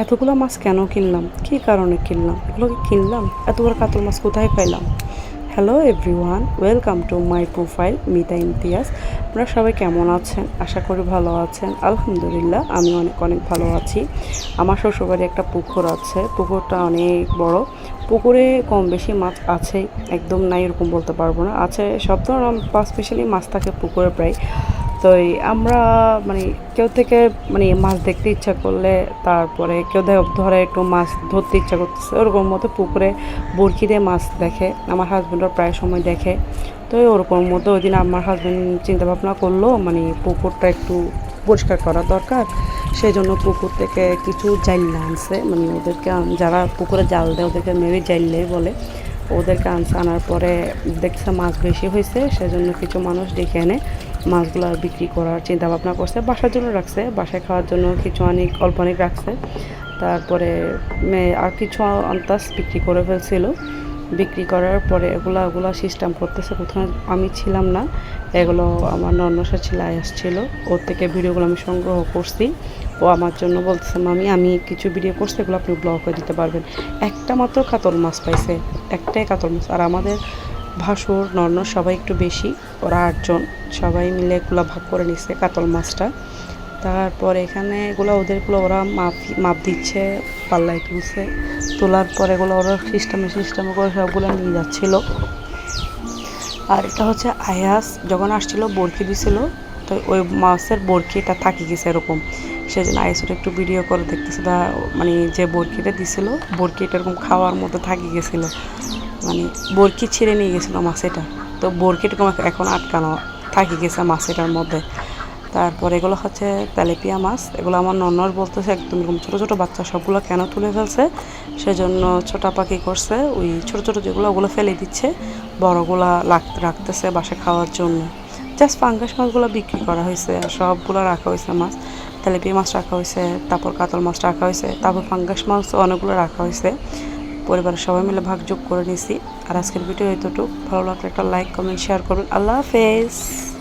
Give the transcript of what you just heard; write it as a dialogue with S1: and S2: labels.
S1: এতগুলো মাছ কেন কিনলাম, কী কারণে কিনলাম, এগুলোকে কিনলাম, এতগুলো কাতল মাছ কোথায় পাইলাম? Hello everyone, welcome to my profile Mita Imtiaz. আপনারা সবাই কেমন আছেন? আশা করি ভালো আছেন। আলহামদুলিল্লাহ আমি অনেক অনেক ভালো আছি। আমার শ্বশুরবাড়ি একটা পুকুর আছে, পুকুরটা অনেক বড়। পুকুরে কম বেশি মাছ আছে, একদম নাই এরকম বলতে পারবো না, আছে সব ধরনের মাছ, স্পেশালি মাছ থাকে পুকুরে প্রায়। তো আমরা মানে কেউ থেকে মাছ দেখতে ইচ্ছা করলে, তারপরে কেউ ধরে একটু মাছ ধরতে ইচ্ছা করতেছে, ওরকম মতো পুকুরে বরশি দিয়ে মাছ দেখে। আমার হাজব্যান্ডও প্রায় সময় দেখে। তো ওরকম মতো ওই দিন আমার হাজব্যান্ড চিন্তা ভাবনা করলো পুকুরটা একটু পরিষ্কার করা দরকার। সেই জন্য পুকুর থেকে কিছু জাইল্লা আনছে, ওদেরকে যারা পুকুরে জাল দেয় ওদেরকে মেবি জাইল্লাই বলে। ওদেরকে আনার পরে দেখছে মাছ বেশি হয়েছে, সেজন্য কিছু মানুষ ডেকে এনে মাছগুলো বিক্রি করার চিন্তা ভাবনা করছে। বাসার জন্য রাখছে, বাসায় খাওয়ার জন্য কিছু অল্প অনেক রাখছে। তারপরে আর কিছু আন্তাজ বিক্রি করে ফেলছিল। বিক্রি করার পরে এগুলা সিস্টেম করতেছে। প্রথমে আমি ছিলাম না, এগুলো আমার নন্নসা ছিল, আসছিল, ওর থেকে ভিডিওগুলো আমি সংগ্রহ করছি। ও আমার জন্য বলতেছে, আমি কিছু ভিডিও করছি, এগুলো আপনি ব্লগ করে দিতে পারবেন। একটা মাত্র কাতল মাছ পাইছে, একটাই কাতল মাছ। আর আমাদের ভাসুর নন্নর সবাই একটু বেশি, ওরা 8 জন, সবাই মিলে এগুলো ভাগ করে নিচ্ছে কাতল মাছটা। তারপর এখানে ওদেরগুলো ওরা মাপ দিচ্ছে, পাল্লায় তুলছে। তোলার পরে এগুলো ওরা সিস্টেমে করে সবগুলো নিয়ে যাচ্ছিল। আর এটা হচ্ছে আয়াস যখন আসছিল বরকি দিছিল, তো ওই মাছের বরকিটা থাকি গেছে এরকম। সেই জন্য আয়াসটা একটু ভিডিও করে দেখতেছে, যে বরকিটা দিছিল বরকিটা এরকম খাওয়ার মতো থাকি গেছিলো, বরকি ছিঁড়ে নিয়ে গেছিলো মাছ এটা। তো বরকিটা এখন আটকানো থাকি গেছে মাছ এটার মধ্যে। তারপর এগুলো হচ্ছে তেলেপিয়া মাছ। এগুলো আমার ননর বলতেছে একদম এরকম ছোটো ছোটো বাচ্চা সবগুলো কেন তুলে ফেলছে, সেজন্য ছোটা পাখি করছে, ওই ছোটো ছোটো যেগুলো ওগুলো ফেলে দিচ্ছে, বড়গুলা রাখতেছে বাসায় খাওয়ার জন্য। জাস্ট ফাঙ্গাস মাছগুলো বিক্রি করা হয়েছে, আর সবগুলো রাখা হয়েছে মাছ। তেলেপিয়া মাছ রাখা হয়েছে, তারপর কাতল মাছ রাখা হয়েছে, তারপর ফাঙ্গাস মাছ অনেকগুলো রাখা হয়েছে। পরিবারের সবাই মিলে ভাগযোগ করে নিছি। আর আজকের ভিডিও এতটুকু। ভালো লাগলে একটা লাইক, কমেন্ট, শেয়ার করবেন। আল্লাহ হাফেজ।